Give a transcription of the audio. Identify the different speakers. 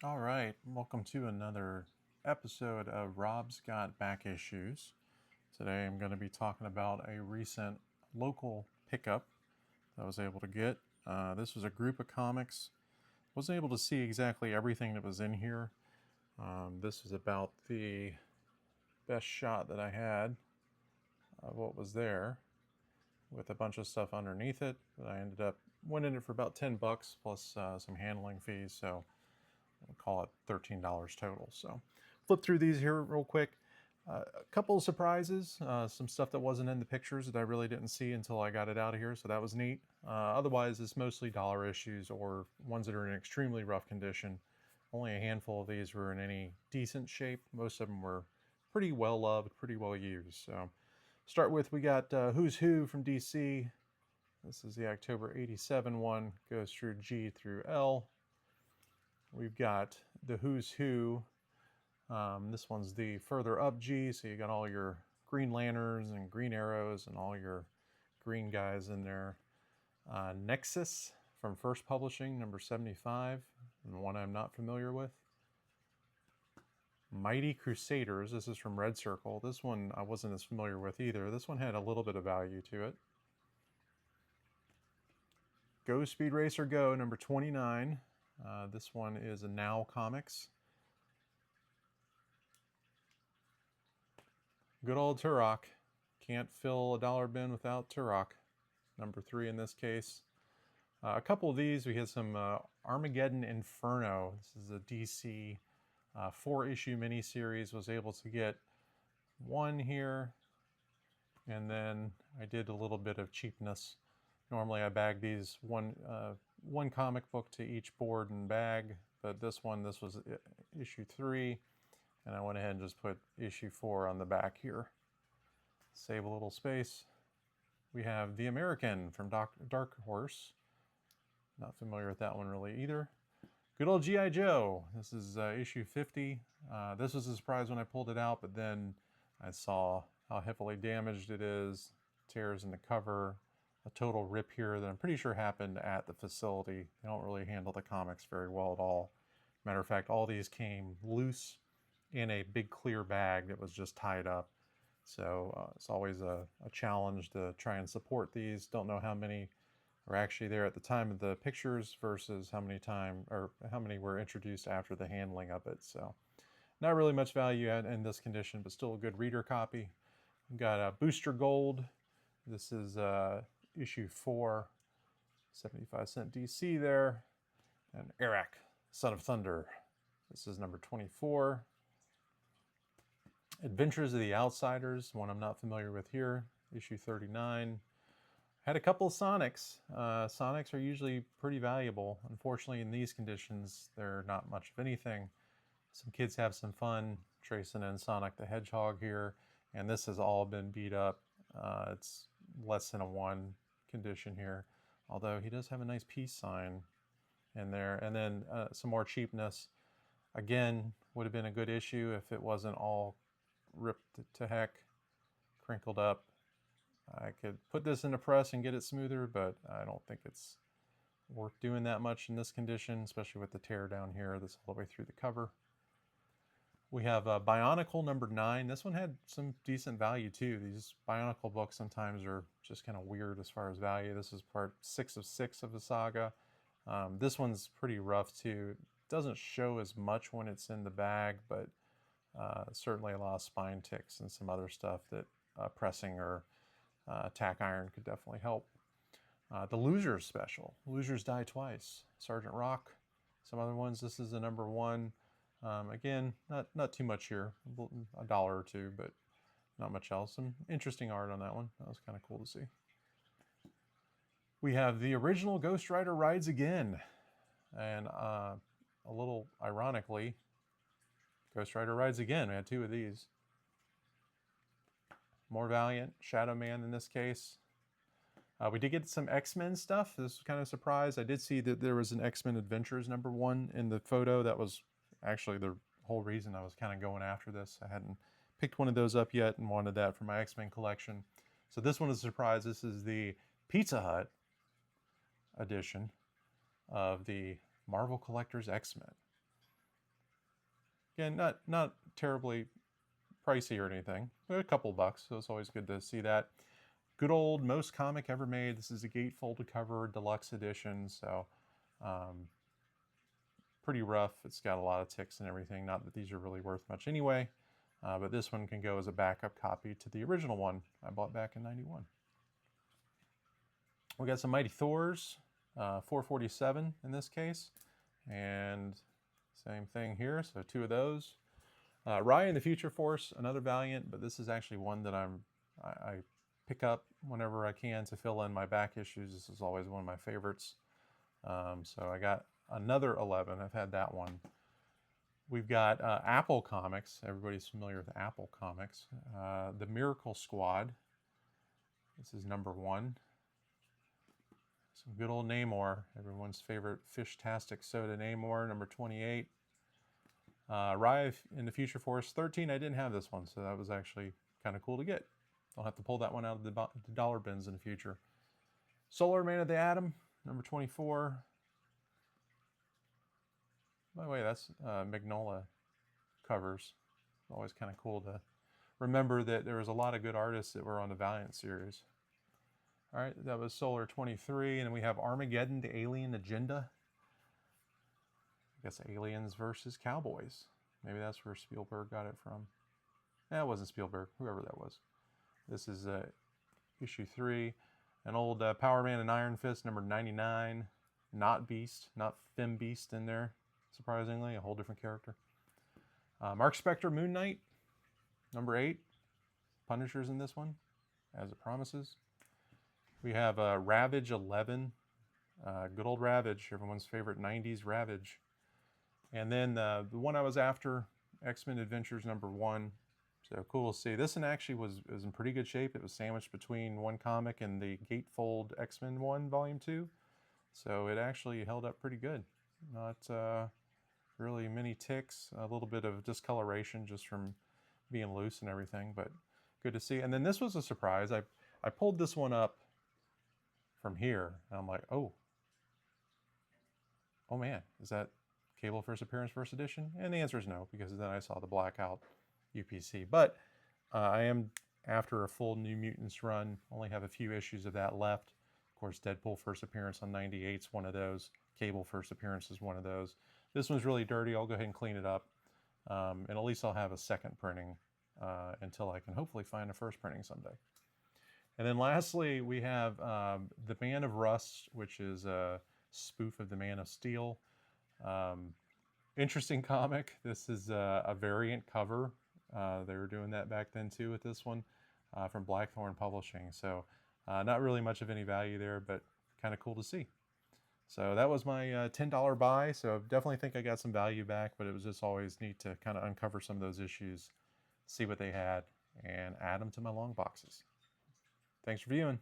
Speaker 1: All right, welcome to another episode of Rob's Got Back Issues. Today I'm going to be talking about a recent local pickup that I was able to get. This was a group of comics. Wasn't able to see exactly everything that was in here. This was about the best shot that I had of what was there, with a bunch of stuff underneath it. But I ended up winning it for about $10 plus some handling fees. So we'll call it $13 total. So flip through these here real quick. A couple of surprises, some stuff that wasn't in the pictures that I really didn't see until I got it out of here, so that was neat. Otherwise, it's mostly dollar issues or ones that are in extremely rough condition. Only a handful of these were in any decent shape. Most of them were pretty well loved, pretty well used. So start with, we got Who's Who from DC. This is the October 87 one, goes through G through L. We've got the Who's Who. This one's the further up G, so you got all your Green Lanterns and Green Arrows and all your green guys in there. Nexus from First Publishing, number 75, and one I'm not familiar with. Mighty Crusaders, this is from Red Circle. This one I wasn't as familiar with either. This one had a little bit of value to it. Go Speed Racer Go, number 29. This one is a Now Comics. Good old Turok. Can't fill a dollar bin without Turok. Number 3 in this case. A couple of these, we had some Armageddon Inferno. This is a DC 4-issue miniseries. Was able to get one here, and then I did a little bit of cheapness. Normally I bag these one comic book to each board and bag, but this was issue 3, and I went ahead and just put issue 4 on the back here. Save a little space. We have The American from Dark Horse. Not familiar with that one really either. Good old G.I. Joe. This is issue 50. This was a surprise when I pulled it out, but then I saw how heavily damaged it is, tears in the cover, a total rip here that I'm pretty sure happened at the facility. They don't really handle the comics very well at all. Matter of fact, all these came loose in a big clear bag that was just tied up. So it's always a challenge to try and support these. Don't know how many are actually there at the time of the pictures versus how many were introduced after the handling of it. So not really much value in this condition, but still a good reader copy. We've got a Booster Gold. This is issue 4, 75-cent DC there. And Arak, Son of Thunder. This is number 24. Adventures of the Outsiders, one I'm not familiar with here, issue 39. Had a couple of Sonics. Sonics are usually pretty valuable. Unfortunately, in these conditions, they're not much of anything. Some kids have some fun tracing in Sonic the Hedgehog here, and this has all been beat up. It's less than a 1 condition here, although he does have a nice peace sign in there. And then some more cheapness. Again, would have been a good issue if it wasn't all ripped to heck, crinkled up. I could put this in a press and get it smoother, but I don't think it's worth doing that much in this condition, especially with the tear down here that's all the way through the cover. We have Bionicle number 9. This one had some decent value too. These Bionicle books sometimes are just kind of weird as far as value. This is part 6 of 6 of the saga. This one's pretty rough too. It doesn't show as much when it's in the bag, but certainly a lot of spine ticks and some other stuff that pressing or tack iron could definitely help. The Losers special. Losers Die Twice. Sergeant Rock. Some other ones. This is the number 1. Again, not too much here. A dollar or two, but not much else. Some interesting art on that one. That was kind of cool to see. We have the original Ghost Rider Rides Again. And a little ironically, Ghost Rider Rides Again. We had 2 of these. More Valiant, Shadow Man in this case. We did get some X-Men stuff. This was kind of a surprise. I did see that there was an X-Men Adventures number 1 in the photo. That was actually the whole reason I was kind of going after this. I hadn't picked one of those up yet and wanted that for my X-Men collection. So this one is a surprise. This is the Pizza Hut edition of the Marvel Collector's X-Men. Again, not terribly pricey or anything, but a couple bucks, so it's always good to see that. Good old Most Comic Ever Made. This is a gatefold cover deluxe edition, so pretty rough. It's got a lot of ticks and everything. Not that these are really worth much anyway, but this one can go as a backup copy to the original one I bought back in '91. We got some Mighty Thors, 447 in this case, and same thing here, so 2 of those. Raya and the Future Force, another Valiant, but this is actually one that I pick up whenever I can to fill in my back issues. This is always one of my favorites. So I got another 11. I've had that one. We've got Apple Comics. Everybody's familiar with Apple Comics. The Miracle Squad. This is number 1. Some good old Namor, everyone's favorite Fish-tastic soda Namor, number 28. Raya in the Future Force 13. I didn't have this one, so that was actually kind of cool to get. I'll have to pull that one out of the dollar bins in the future. Solar Man of the Atom, number 24. By the way, that's Magnolia covers. Always kind of cool to remember that there was a lot of good artists that were on the Valiant series. All right, that was Solar 23, and then we have Armageddon, the Alien Agenda. I guess Aliens versus Cowboys. Maybe that's where Spielberg got it from. It wasn't Spielberg, whoever that was. This is issue 3. An old Power Man and Iron Fist, number 99. Not Beast, not Fem Beast in there, surprisingly, a whole different character. Mark Spector, Moon Knight, number 8. Punisher's in this one, as it promises. We have Ravage 11. Good old Ravage, everyone's favorite 90s Ravage. And then the one I was after, X-Men Adventures number 1. So cool to see. This one actually was in pretty good shape. It was sandwiched between one comic and the Gatefold X-Men 1, Volume 2. So it actually held up pretty good. Not really many ticks, a little bit of discoloration just from being loose and everything, but good to see. And then this was a surprise. I pulled this one up from here, and I'm like, oh man, is that Cable First Appearance First Edition? And the answer is no, because then I saw the Blackout UPC. But I am after a full New Mutants run, only have a few issues of that left. Of course, Deadpool First Appearance on 98 is one of those. Cable First Appearance is one of those. This one's really dirty. I'll go ahead and clean it up. And at least I'll have a second printing until I can hopefully find a first printing someday. And then lastly, we have The Man of Rust, which is a spoof of The Man of Steel. Interesting comic. This is a variant cover. They were doing that back then too with this one from Blackthorn Publishing. So not really much of any value there, but kind of cool to see. So that was my $10 buy. So I definitely think I got some value back, but it was just always neat to kind of uncover some of those issues, see what they had, and add them to my long boxes. Thanks for viewing.